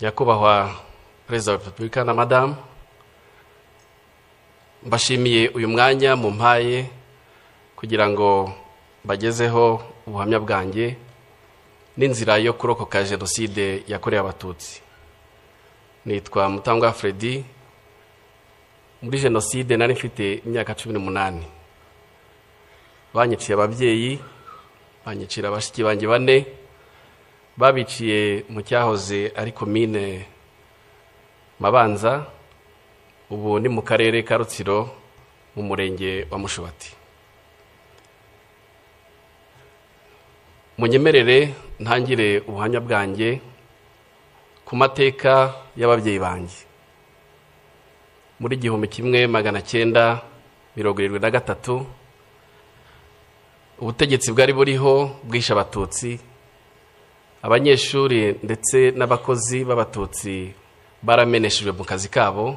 Nyakubahwa Perezida wa Repubulika na Madame, mbashimiye uyu mwanya mu mpaye kugira ngo bagezeho ubuhamya bwanjye n'inzira yo kurokoka Jenoside yakorewe Abatutsi. Nitwa Mutangwa Freddy. Muri Jenoside nari mfite imyaka 18. Banyiciye ababyeyi, banyicira abashiki banjye bane, babiciye mu cyahoze ari komine Mabanza, ubu ni mu karere ka Rutsiro mu murenge wa Mushubati. Munyemerere ntangire ubuhamya bwanjye ku mateka y'ababyeyi banjye. Muri 1973 ubutegetsi bwari buriho bwisha Abatutsi, abanyeshuri ndetse n'abakozi b'Abatutsi barameneshejwe mu kazi kabo.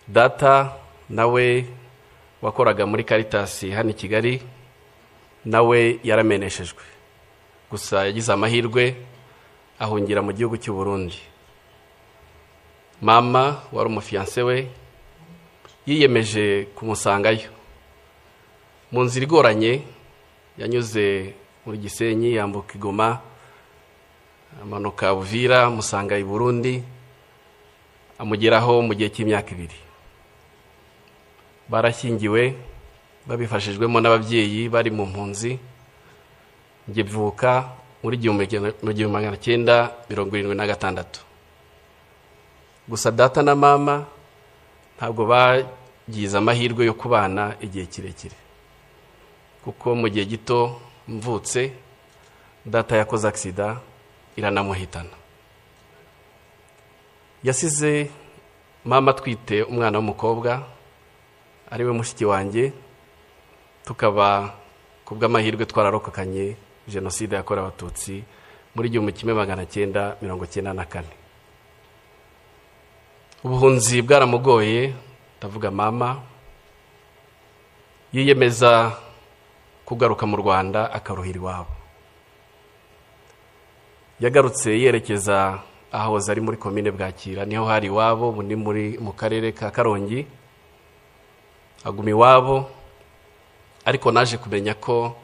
Data nawe wakoraga muri Caritas hano i Kigali, nawe yarameneshejwe, gusa yagize amahirwe ahungira mu gihugu cy'u Burundi. Mama wari umufiance we yiyemeje kumusangayo mu nzira igoranye, yanyuze muri Gisenyi, yambuka Igoma, amanuka Uvira, musanga i Burundi, amugeraho mu gihe cy'imyaka 2. Barashyingiwe babifashijwemo n'ababyeyi bari mu mpunzi. Nge mvuka muri 1976. Gusa data na mama ntabwo bagize amahirwe yo kubana igihe kirekire, kuko mu gihe gito mvutse data yakoze accident iranamuhitana. Yasize mama twite umwana w'umukobwa ariwe mushiki wanjye, tukaba kubw'amahirwe twararokokanye Jenoside yakorewe Abatutsi muri 1994. Ubuhunzi bwaramugoye, ndavuga mama yiyemeza kugaruka mu Rwanda akaruhira iwabo. Yagarutse yerekeza aho ari muri komine Bwakira, niho hari iwabo, bundi mu karere ka Karongi. Aguma iwabo, ariko naje kumenya ko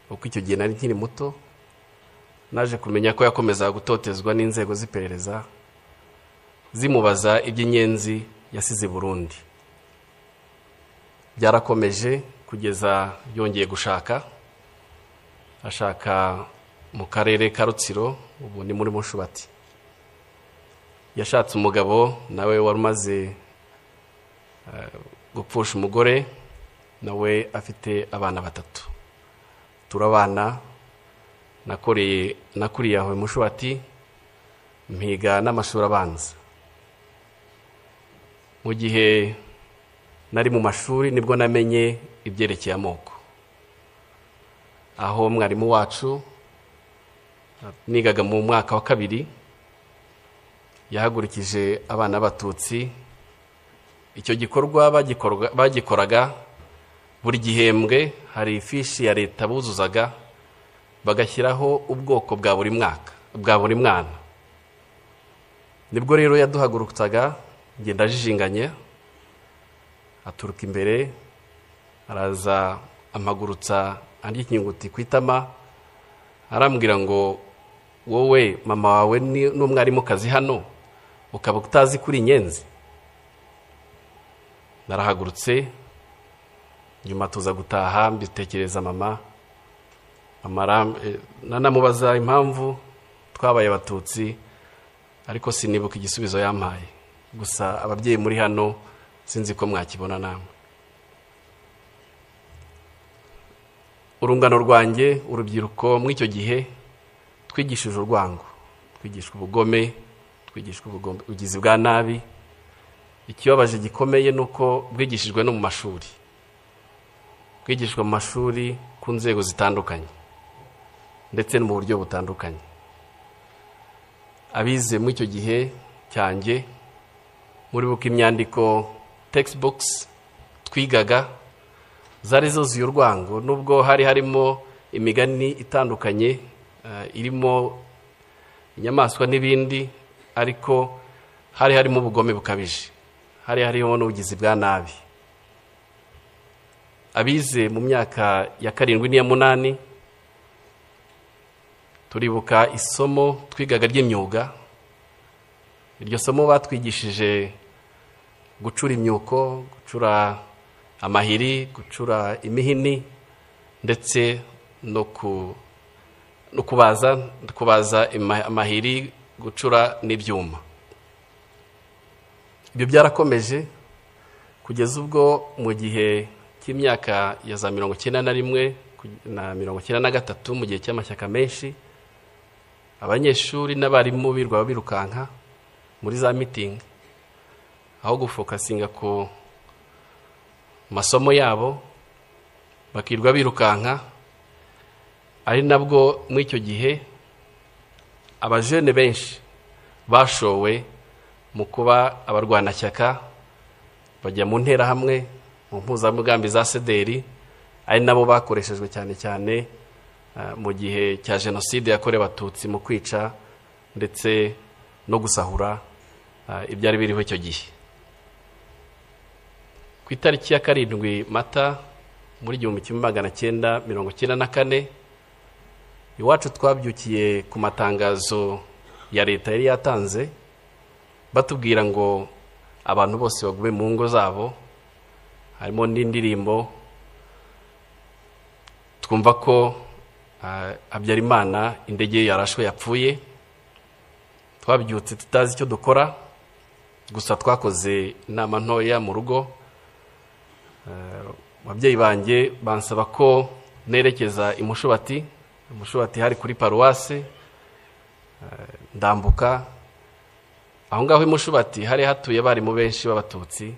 uko icyo gihe nari nkiri muto, naje kumenya ko yakomeza gutotezwa n'inzego z'iperereza zimubaza iby'inyenzi yasize Burundi. Byarakomeje kugeza yongeye gushaka, ashaka mu karere ka Rutsiro, ubu ni muri Mushubati. Yashatse umugabo nawe wari umaze gupfusha umugore, nawe afite abana 3. Turabana, nakuriye aho Mushubati, mpiga n'amashuri abanza. Mu gihe nari mu mashuri nibwo namenye ibyerekeye amoko. Aho mwarimu wacu nigaga mu mwaka wa 2 yahagurikije abana b'Abatutsi. Icyo gikorwa bagikoraga buri gihembwe, hari ifishi ya leta buzuzaga bagashyiraho ubwoko bwa buri mwaka, bwa buri mwana. Nibwo rero yaduhagurutsaga, ngenda jijinganye, aturuka imbere, araza amagurutsa andi kinyuguti kwitama, arambwira ngo wowe mama wawe n'umwarimu kazi hano ukaba utazi kuri inyenzi. Narahagurutse, nyuma tuza gutaha, mbitekereza mama. Nanamubaza impamvu twabaye Abatutsi, ariko sinibuka igisubizo yampaye. Gusa ababyeyi muri hano sinzi ko mwakibona namwe. Urungano rwanjye, urubyiruko mw'icyo gihe twigishije urwango, twigishwa ubugome, twigishwa ubugizi bwa nabi. Ikibabaje gikomeye nuko bwigishijwe no mu mashuri, bwigishwa mu mashuri ku nzego zitandukanye ndetse no mu buryo butandukanye. Abize mu icyo gihe cyanjye, muri buka imyandiko textbooks twigaga zari zuzuye urwango, nubwo hari harimo imigani itandukanye irimo inyamaswa n'ibindi, ariko hari harimo ubugome bukabije, hari hariho n'ubugizi bwa nabi. Abize mu myaka ya 7 n'iya 8 turibuka isomo twigaga ry'imyuga. Iryo somo batwigishije gucura imyuko, gucura amahiri, gucura imihini, ndetse no kubaza amahiri, gucura n'ibyuma. Ibyo byarakomeje kugeza ubwo mu gihe cy'imyaka ya za 91 na 93, mu gihe cy'amashyaka menshi, abanyeshuri n'abarimu birwa birukanka muri za meeting, aho gufokasinga ku masomo yabo bakirwa birukanka. Ari nabwo muri icyo gihe abajene benshi bashowe mu kuba abarwanashyaka, bajya mu ntera hamwe mu mpuzamugambi za sederi, ari nabo bakoreshejwe cyane cyane mu gihe cya jenoside yakorewe abatutsi, mu kwica ndetse no gusahura ibyari biriho icyo gihe. Ku itariki ya 7 Mata muri 1994, iwacu twabyukiye ku matangazo ya leta yari yatanze batubwira ngo abantu bose bagume mu ngo zabo. Harimo n'indirimbo twumva ko Habyarimana indege yarashwe yapfuye. Twabyutse tutazi icyo dukora, gusa twakoze inama ntoya mu rugo. Ababyeyi banjye bansaba ko nerekeza Imushubati. Imushubati hari kuri paruwase. Ndambuka aho ngaho Imushubati hari hatuye bari mu benshi b'abatutsi.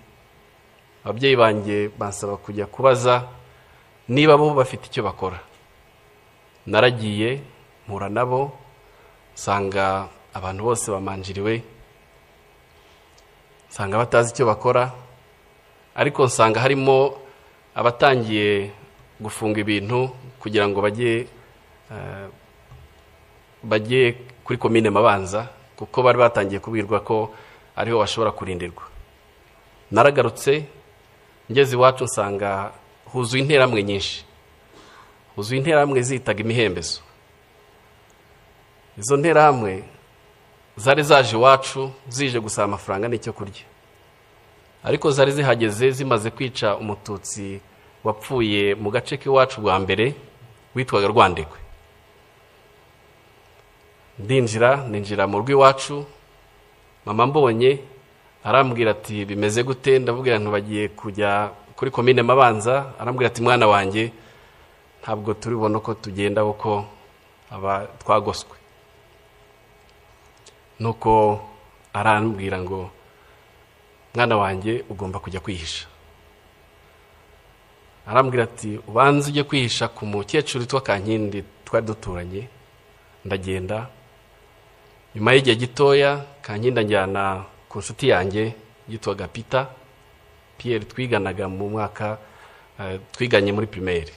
Ababyeyi banjye bansaba kujya kubaza niba bo bafite icyo bakora. Naragiye mpura nabo, sanga abantu bose bamanjiriwe, sanga batazi icyo bakora, ariko nsanga harimo abatangiye gufunga ibintu kugira ngo bajye kuri komine Mabanza, kuko bari batangiye kubwirwa ko ariho bashobora kurindirwa. Naragarutse ngeze iwacu nsanga huzuye interamwe nyinshi, huzuye interamwe zitaga imihembezo. Izo nterahamwe zari zaje iwacu zije gusaba amafaranga n'icyo kurya, ariko zari zihageze zimaze kwica umututsi wapfuye mu gace k'iwacu bwa mbere witwaga Rwandekwe. Ninjira mu rugo iwacu, mama mbonye arambwira ati bimeze gute? Ndavugira nti bagiye kujya kuri komine Mabanza. Arambwira ati mwana wanjye ntabwo turibona ko tugenda kuko aba twagoswe. Nuko arambwira ngo mwana wanjye ugomba kujya kwihisha. Arambwira ati ubanze ujye kwihisha ku mukecuru witwa Kankindi twari duturanye. Ndagenda. Nyuma y'igihe gitoya Kankindi anjyana ku nshuti yanjye yitwaga Pierre, twiganaga mu mwaka twiganye muri primaire.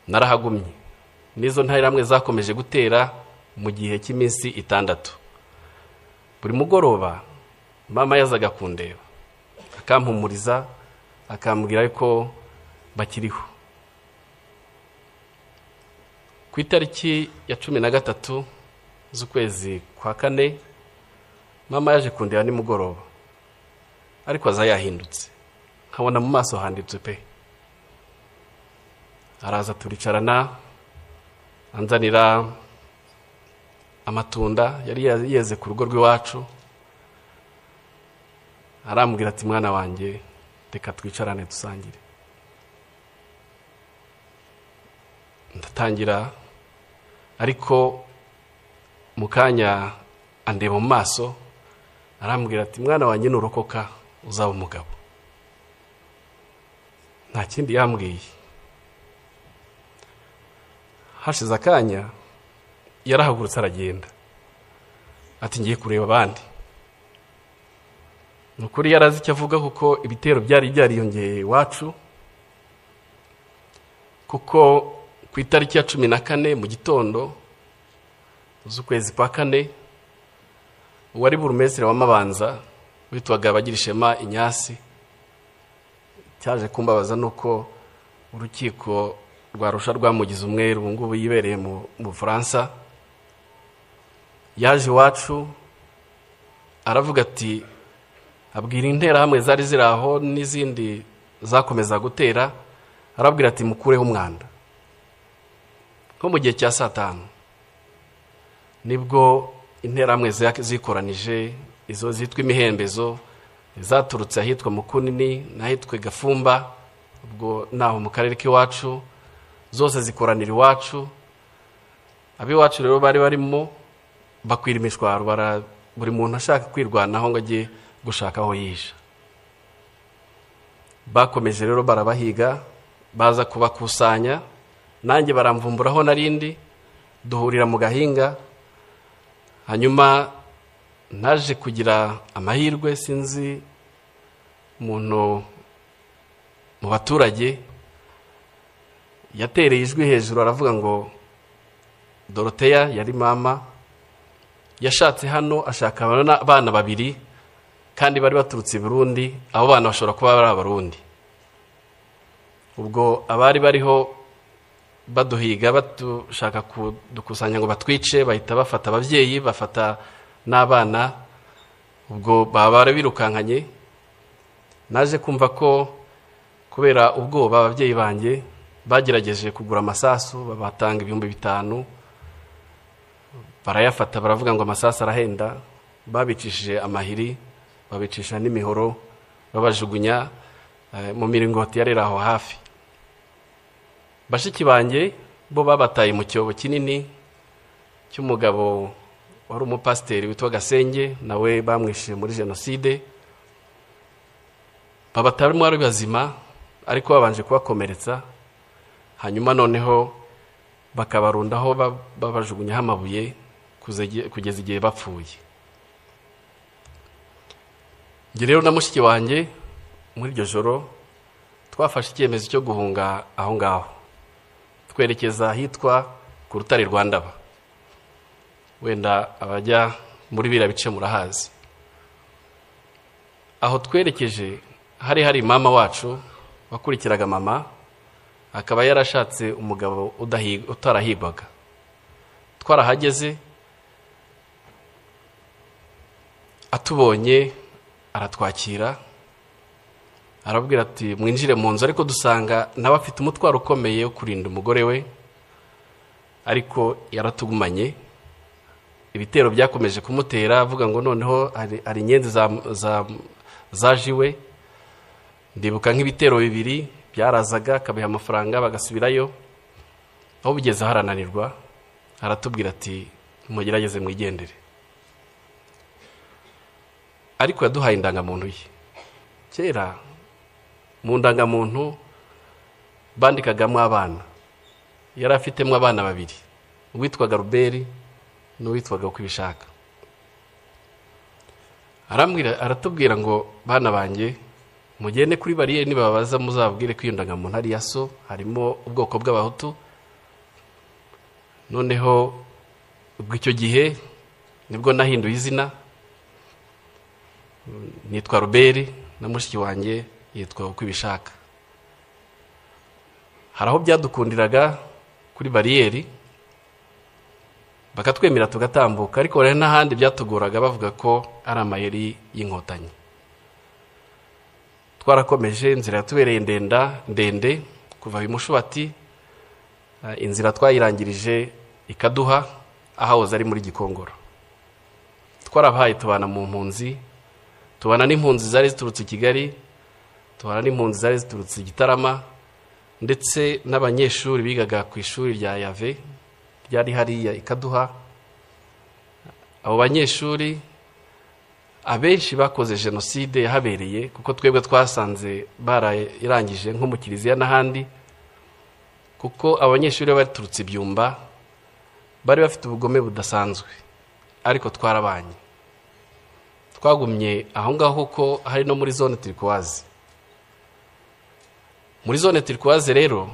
Narahagumye. Nizo nterahamwe zakomeje gutera mu gihe cy'iminsi 6. Buri mugoroba mama yazaga kundeba, akampumuriza, akambwira ko bakiriho. Ku itariki ya 13 z'ukwezi kwa 4 mama yaje kundeba ni mugoroba, ariko aza yahindutse, nkabona mu maso handitse pe. Araza turicarana, anzanira amatunda yari yeze ku rugo rw'iwacu. Arambwira ati mwana wanjye reka twicarane dusangire. Ndatangira, ariko mukanya andeba mu maso, arambwira ati mwana wanjye nurokoka uzaba umugabo. Nta kindi yambwiye. Hashize akanya yarahagurutse aragenda, ati ngiye kureba abandi. Nukuri yarazi icyo avuga, kuko ibitero byari byariyongeye iwacu. Kuko ku itariki ya 14 mu gitondo z'ukwezi kwa kane wari burumestre wa Mabanza witwaga Bagirishema Inyasi cyaje kumbabaza nuko urukiko rwa Rusha rwamugize umweru ngubu yibereye mu France. Yaje iwacu aravuga ati abwira intera hamwe zari ziraho n'izindi zakomeza gutera, arabwira ati mukureho umwanda. Ko mu gihe cya 5 nibwo intera hamwe zikoranije izo zitwa imihembezo zaturutse ahitwa Mukunini n'ahitwa Gafumba, ubwo naho mu karere k'iwacu zose zikoranira iwacu. Abiwacu rero bari barimo bakwira imishwaro, buri muntu ashaka kwirwanaho ngo ajye gushaka aho yisha. Bakomeje rero barabahiga, baza kubakusanya, nanjye baramvumburaho narindi, duhurira mu Gahinga. Hanyuma naje kugira amahirwe, sinzi umuntu mu baturage yatereye ijwi hejuru aravuga ngo Dorothea yari mama yashatse hano, ashaka abana babiri kandi bari baturutse i Burundi. Abo bana bashobora kuba ari abarundi. Ubwo abari bariho baduhiga batushaka kudukusanya ngo batwice, bahita bafata abavyeyi, bafata n'abana. Ubwo baba birukankanye. Naje kumva ko kubera ubwoba abavyeyi banje bagerageje kugura amasasu, babatanga 5,000. Barayafata baravuga ngo amasasu arahenda, babicishije amahiri, babicisha n'imihoro, babajugunya mu miringoti yarera aho hafi. Bashiki banje bo babataye mu cyobo kinini cy'umugabo wari umupasiteri witwa Gasenge, nawe bamwishe muri jenoside. Babatarimo ari bazima ariko babanje kubakomeretsa, hanyuma noneho bakabarundaho babajugunyaho amabuye kugeza igihe bapfuye. Nge rero na mushiki wanjye muri iryo joro twafashe icyemezo cyo guhunga aho ngaho, twerekeza ahitwa ku Rutare rwa Ndaba. Wenda abajya muri bira bice murahazi. Aho twerekeje hari mama wacu wakurikiraga mama, akaba yarashatse umugabo utarahigwaga. Twarahageze, atubonye aratwakira, arabwira ati mwinjire mu nzu, ariko dusanga nawe afite umutwaro ukomeye wo kurinda umugore we, ariko yaratugumanye. Ibitero byakomeje kumutera, avuga ngo noneho ari inyenzi zajiwe. Ndibuka nk'ibitero 2 byarazaga, akabiha amafaranga bagasubirayo. Aho bigeze harananirwa, aratubwira ati mugerageze mwigendere. Ariko yaduhaye indangamuntu ye. Kera mu ndangamuntu bandikagamo abana, yari afitemo abana 2, uwitwaga Ruberi n'uwitwaga Ukwibishaka. Aratubwira ngo bana banjye mugende kuri bariyeri, nibabaza muzabwire ko iyo ndangamuntu ari yaso, harimo ubwoko bw'abahutu. Noneho ubwo icyo gihe nibwo nahinduye izina, nitwa Ruberi na mushiki wanjye yitwa Ukwibishaka. Haraho byadukundiraga kuri bariyeri, bakatwemera tugatambuka, ariko rero n'ahandi byatugoraga bavuga ko ari amayeri y'inkotanyi. Twarakomeje, inzira yatubereye ndende kuva Bimushubati, inzira twayirangirije ikaduha ahahoze ari muri Gikongoro. Twarabahaye tubana mu mpunzi, tubana n'impunzi zari ziturutse Kigali, tubana n'impunzi zari ziturutse Gitarama, ndetse n'abanyeshuri bigaga ku ishuri rya Yave ryari hariya ikaduha. Abo banyeshuri abenshi bakoze jenoside yahabereye, kuko twebwe twasanze barayirangije nko mu Kiliziya n'ahandi, kuko abanyeshuri baturutse Ibyumba bari bafite ubugome budasanzwe, ariko twarabanye. Twagumye aho ngaho kuko hari no muri zone turquoise. Muri zone turquoise rero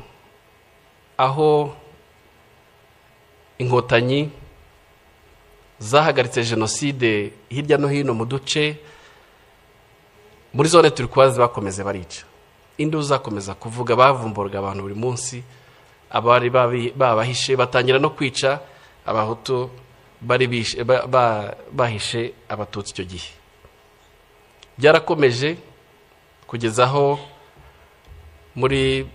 aho inkotanyi zahagaritse jenoside hirya no hino mu duce muri zone turikwazi bakomeze barica. Indi uzakomeza kuvuga bavumburwa abantu buri munsi, abari babahishe batangira no kwica abahutu bari bahishe abatutsi icyo gihe. Byarakomeje kugeza aho muri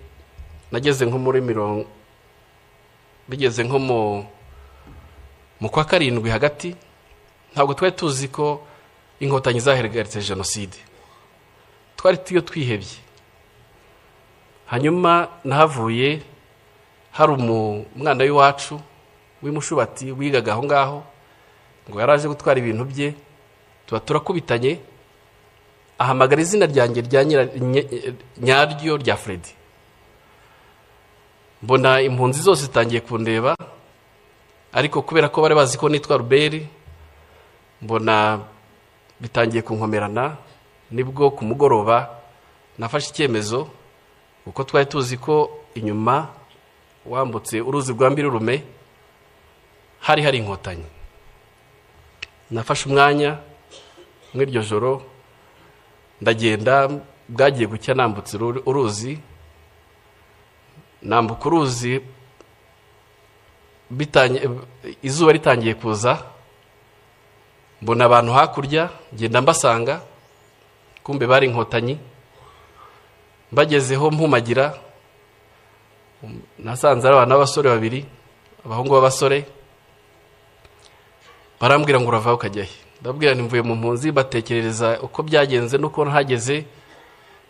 nageze nko muri bigeze nko mu kwa karindwi hagati, ntabwo twari tuzi ko inkotanyi zahagaritse jenoside, twari twihebye. Hanyuma nahavuye hari umwana w'iwacu w'imushubati wigaga aho ngaho, ngo yaraje gutwara ibintu bye, turakubitanye, ahamagara izina ryanjye nyaryo rya Freddy. Mbona impunzi zose zitangiye kundeba, ariko kubera ko bari bazi ko nitwa Ruberi, mbona bitangiye kunkomerana. Nibwo ku mugoroba nafashe icyemezo, kuko twari tuzi ko inyuma wambutse uruzi rwa Mbirurume hari inkotanyi. Nafashe umwanya mw'iryo joro ndagenda, bwagiye gucya nambutse uruzi, nambuka uruzi izuba ritangiye kuza, mbona abantu hakurya, ngenda mbasanga, kumbe bari inkotanyi. Bagezeho mpumagira, nasanze ari abana b'abasore babiri, abahungu b'abasore. Barambwira ngo urava ukajya he? Ndabwira nimvuye mu mpunzi. Batekerereza uko byagenze nuko nahageze.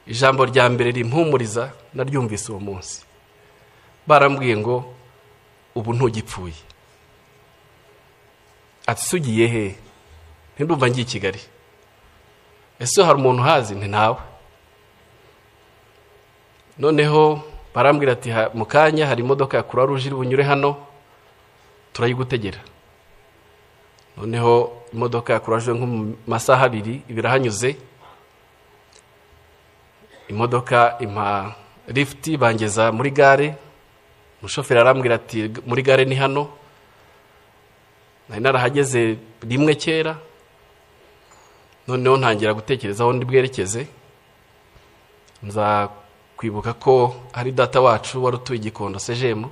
Ijambo rya mbere rimpumuriza naryumvise uwo munsi. Barambwiye ngo ubu ntugipfuye. Ati sugiye he? Ndumva ngiye Kigali. Ese hari umuntu hazi? Nti ntawe. Noneho barambwira ati mu kanya hari imodoka ya Croix Rouge iri bunyure hano, turayigutegera. Noneho imodoka ya Croix Rouge nko mu masaha 2 ibirahanyuze. Imodoka impa lift bangeza muri gare. Umushoferi arambwira ati muri gare ni hano. Nari narahageze rimwe kera. Noneho ntangira gutekereza aho ndi bwerekeze. Nza kwibuka ko hari data wacu wari utuye Gikondo Sejemu.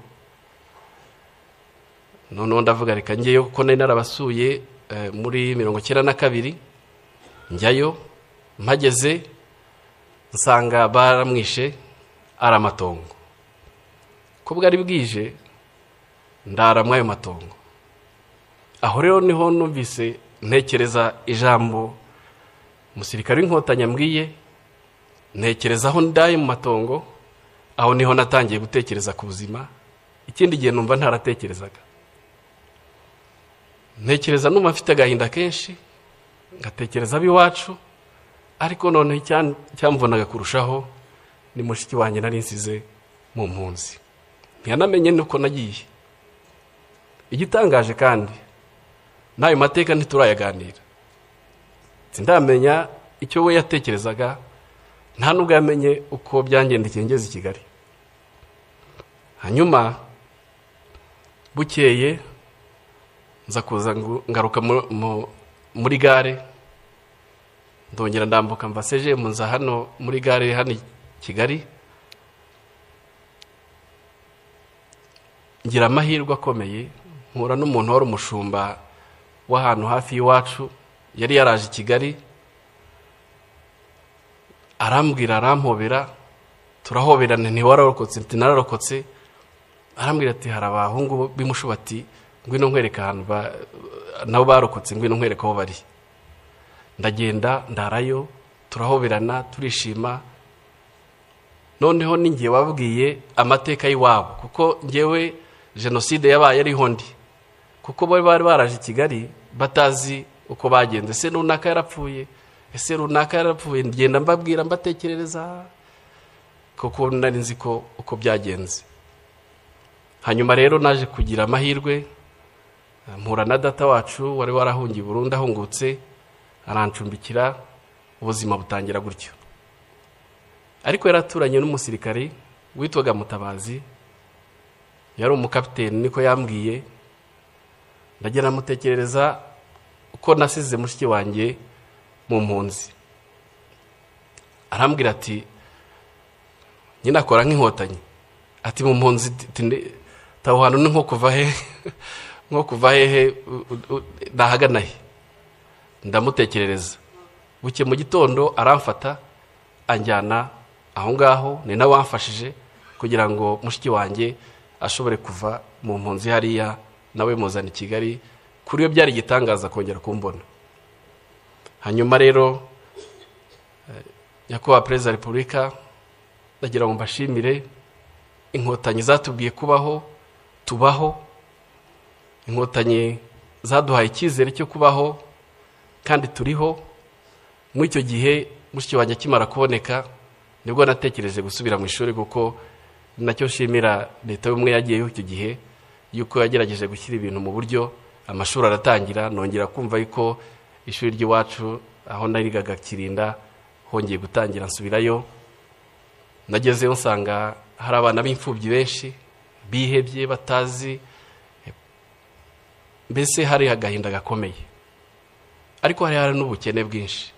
Noneho ndavuga reka ngeyo kuko nari narabasuye muri 92 njyayo. Mpageze nsanga baramwishe ari amatongo. Kubwo ari bwije ndara mwayo matongo. Aho rero niho numvise ntekereza ijambo umusirikare w'inkotanyi ambwiye, ntekereza aho ndaye mu matongo. Aho niho natangiye gutekereza ku buzima. Ikindi gihe numva ntaratekerezaga. Ntekereza numva mfite agahinda kenshi, ngatekereza abiwacu, ariko none cyamvunaga kurushaho ni mushiki wanjye nari nsize mu mpunzi. Ntiyanamenye nuko nagiye. Igitangaje kandi nayo mateka ntiturayaganira. Sindamenya icyo we yatekerezaga, nta nubwo yamenye uko byangendekeye ngeze i Kigali. Hanyuma bukeye nza kuza ngaruka muri gare, ndongera ndambuka mva Sejemu nza hano muri gare hano Kigali. Ngira amahirwe akomeye, mpura n'umuntu wari umushumba w'ahantu hafi y'iwacu, yari yaraje i Kigali. Arambwira, arampobera, turahoberana. Ntiwararokotse? Nti nararokotse. Arambwira ati hari abahungu b'imushubati, ngwino nkwereka ahantu nabo barokotse, ngwino nkwereka aho bari. Ndagenda ndarayo, turahoberana, turishima. Noneho ningiye wabwiye amateka y'iwabo, kuko ngewe jenoside yabaye ariho ndi, kuko bari baraje i Kigali batazi uko bagenze. Ese runaka yarapfuye, ese runaka yarapfuye. Ngenda mbabwira, mbatekerereza, kuko nari nzi ko uko byagenze. Hanyuma rero naje kugira amahirwe, mpura na data wacu wari warahungiye Burundi, ahungutse arancumbikira, ubuzima butangira gutyo. Ariko yaraturanye n'umusirikari witwaga Mutabazi, yari umukapiteni niko yambwiye. Ndagera mutekerereza ko nasize mushiki wanjye mu mpunzi. Arambwira ati nyine akora nk'inkotanyi, ati mu mpunzi taho hano ni nko kuva hehe nahagana he. Ndamutekerereza. Buke mu gitondo aramfata anjyana aho ngaho, ni nawe wamfashije kugira ngo mushiki wanjye ashobore kuva mu mpunzi hariya, nawe muzana i Kigali. Kuri yo byari igitangaza kongera kumbona. Hanyuma rero nyakubahwa Perezida wa Repubulika, ndagira ngo mbashimire. Inkotanyi zatubwiye kubaho, tubaho. Inkotanyi zaduhaye icyizere cyo kubaho, kandi turiho. Muri icyo gihe mushiki wanjye akimara kuboneka, nibwo natekereje gusubira mu ishuri, kuko nacyo nshimira leta y'ubumwe yagiyeho icyo gihe, yuko yagerageje gushyira ibintu mu buryo. Amashuri aratangira, nongera kumva yuko ishuri ry'iwacu aho narigaga Kirinda hongeye gutangira, nsubirayo. Nagezeyo nsanga hari abana b'imfubyi benshi bihebye, batazi, mbese hari agahinda gakomeye, ariko hari n'ubukene bwinshi.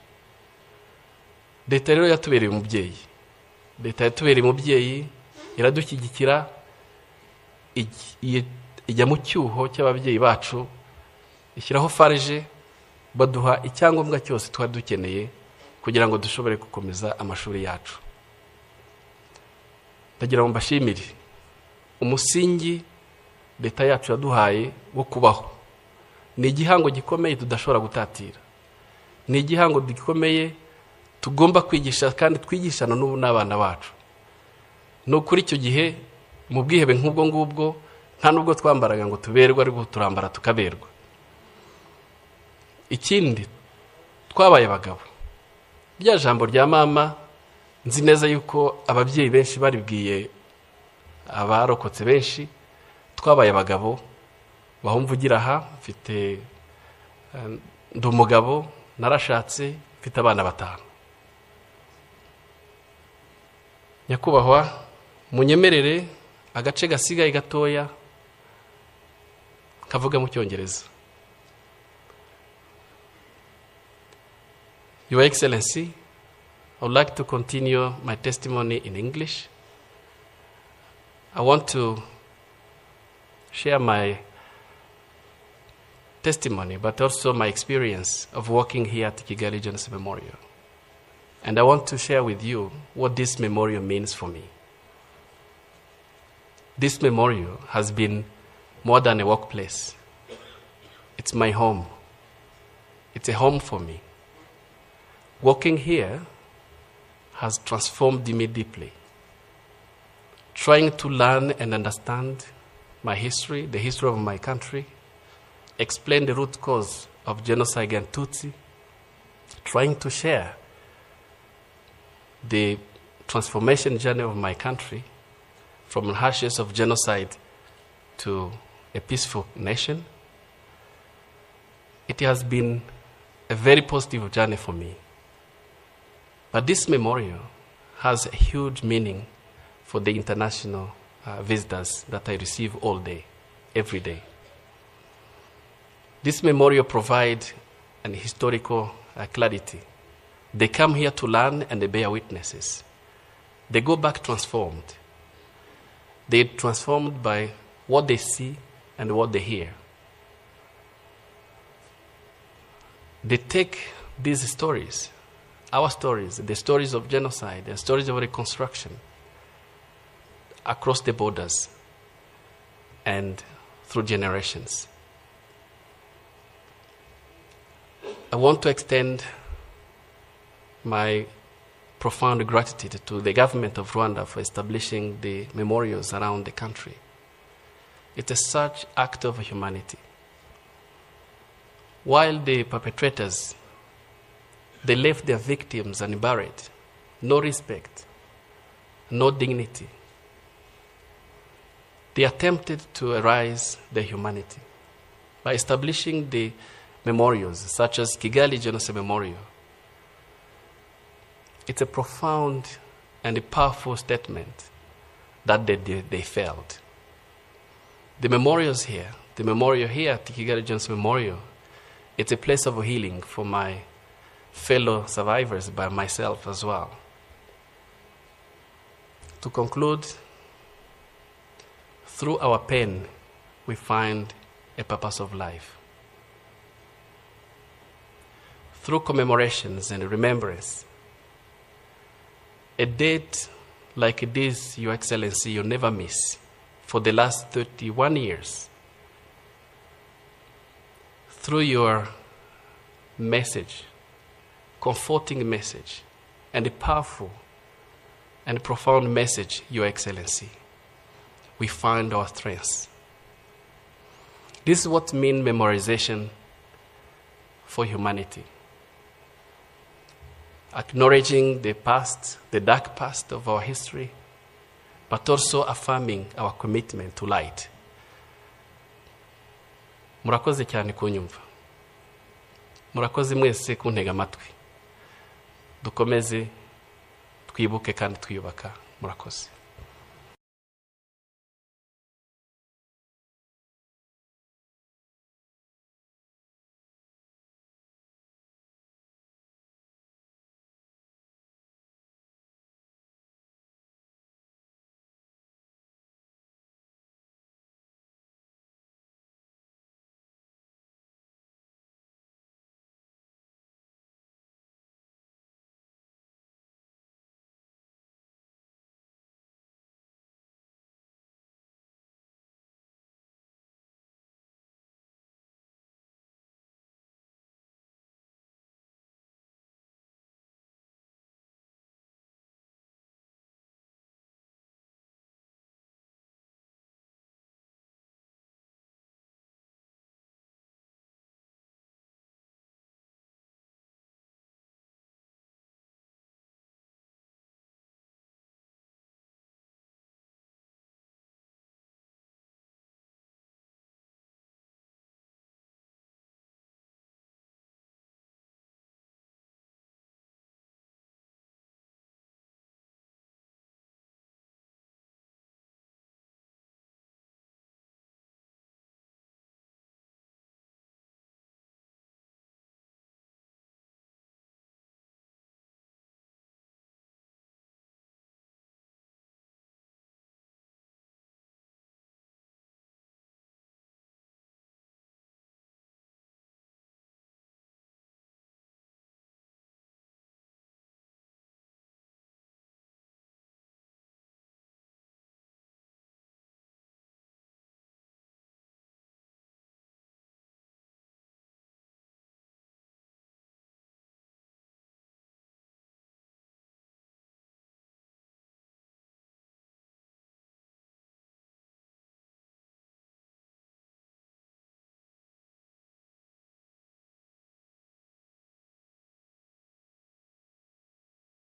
Leta rero yatubereye umubyeyi. Leta yatubereye umubyeyi, iradushyigikira, ijya mu cyuho cy'ababyeyi bacu, ishyiraho farije, baduha icyangombwa cyose twari dukeneye kugira ngo dushobore gukomeza amashuri yacu. Ndagira ngo mbashimire umusingi leta yacu yaduhaye wo kubaho. Ni igihango gikomeye tudashobora gutatira. Ni igihango gikomeye tugomba kwigisha, kandi twigishana n'ubu n'abana bacu. No kuri icyo gihe mu bwihebe nk'ubwo ngubwo, nta nubwo twambaraga ngo tuberwe, ariko turambara tukaberwa. Ikindi, twabaye abagabo. Rya jambo rya mama, nzi neza yuko ababyeyi benshi baribwiye abarokotse benshi. Twabaye abagabo. Bahumvugira aha, mfite ndi umugabo, narashatse, mfite abana 5. Nyakubahwa, munyemerere agace gasigaye gatoya kavuga mu Cyongereza. Your Excellency, I would like to continue my testimony in English. I want to share my testimony, but also my experience of working here at Kigali Genocide Memorial. And I want to share with you what this memorial means for me. This memorial has been more than a workplace. It's my home. It's a home for me. Working here has transformed me deeply. Trying to learn and understand my history, the history of my country, explain the root cause of genocide against Tutsi, trying to share the transformation journey of my country from the ashes of genocide to a peaceful nation. It has been a very positive journey for me. But this memorial has a huge meaning for the international visitors that I receive all day, every day. This memorial provides an historical clarity. They come here to learn and they bear witnesses. They go back transformed. They're transformed by what they see and what they hear. They take these stories, our stories, the stories of genocide, the stories of reconstruction, across the borders and through generations. I want to extend my profound gratitude to the government of Rwanda for establishing the memorials around the country. It is such act of humanity. While the perpetrators, they left their victims unburied, no respect, no dignity. They attempted to erase their humanity by establishing the memorials, such as Kigali Genocide Memorial. It's a profound and a powerful statement that they failed. The memorials here, the memorial here at Kigali Genocide Memorial, It's a place of healing for my fellow survivors, by myself as well. To conclude, through our pain, we find a purpose of life. Through commemorations and remembrance, a date like this, Your Excellency, you never miss for the last 31 years. Through your message, comforting message, and a powerful and profound message, Your Excellency, we find our strengths. This is what means memorization for humanity. Acknowledging the past, the dark past of our history, but also affirming our commitment to light. Murakoze cyane kunyumva. Murakoze mwese kuntega amatwi. Dukomeze twibuke kandi twiyubaka. Murakoze.